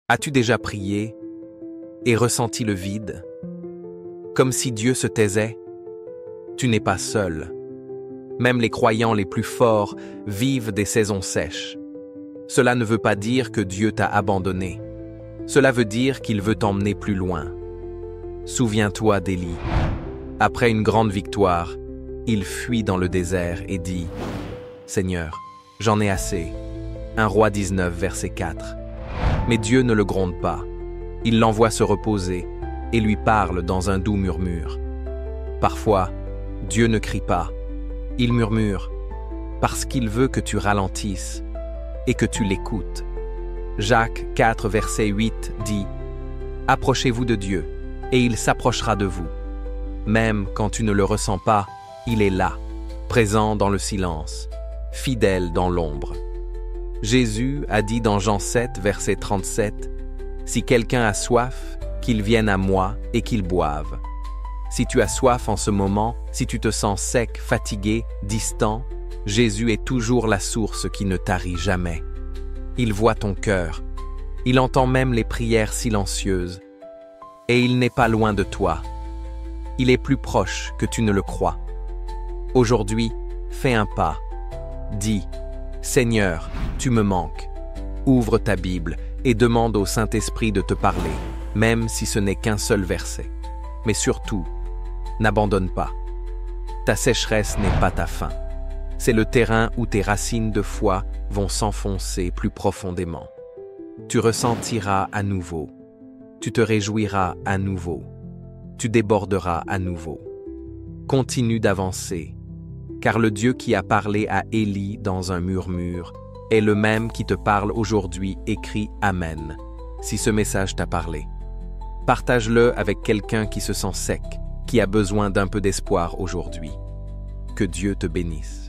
As-tu déjà prié et ressenti le vide, comme si Dieu se taisait? Tu n'es pas seul. Même les croyants les plus forts vivent des saisons sèches. Cela ne veut pas dire que Dieu t'a abandonné. Cela veut dire qu'il veut t'emmener plus loin. Souviens-toi d'Élie. Après une grande victoire, il fuit dans le désert et dit « Seigneur, j'en ai assez ». 1 Roi 19, verset 4. Mais Dieu ne le gronde pas. Il l'envoie se reposer et lui parle dans un doux murmure. Parfois, Dieu ne crie pas. Il murmure parce qu'il veut que tu ralentisses et que tu l'écoutes. Jacques 4, verset 8 dit « Approchez-vous de Dieu, et il s'approchera de vous. Même quand tu ne le ressens pas, il est là, présent dans le silence, fidèle dans l'ombre. » Jésus a dit dans Jean 7, verset 37, « Si quelqu'un a soif, qu'il vienne à moi et qu'il boive. » Si tu as soif en ce moment, si tu te sens sec, fatigué, distant, Jésus est toujours la source qui ne tarit jamais. Il voit ton cœur, il entend même les prières silencieuses, et il n'est pas loin de toi. Il est plus proche que tu ne le crois. Aujourd'hui, fais un pas. Dis, « Seigneur, tu me manques. » Ouvre ta Bible et demande au Saint-Esprit de te parler, même si ce n'est qu'un seul verset. Mais surtout, n'abandonne pas. Ta sécheresse n'est pas ta faim. C'est le terrain où tes racines de foi vont s'enfoncer plus profondément. Tu ressentiras à nouveau. Tu te réjouiras à nouveau. Tu déborderas à nouveau. Continue d'avancer, car le Dieu qui a parlé à Élie dans un murmure est le même qui te parle aujourd'hui. Écris Amen, si ce message t'a parlé. Partage-le avec quelqu'un qui se sent sec, qui a besoin d'un peu d'espoir aujourd'hui. Que Dieu te bénisse.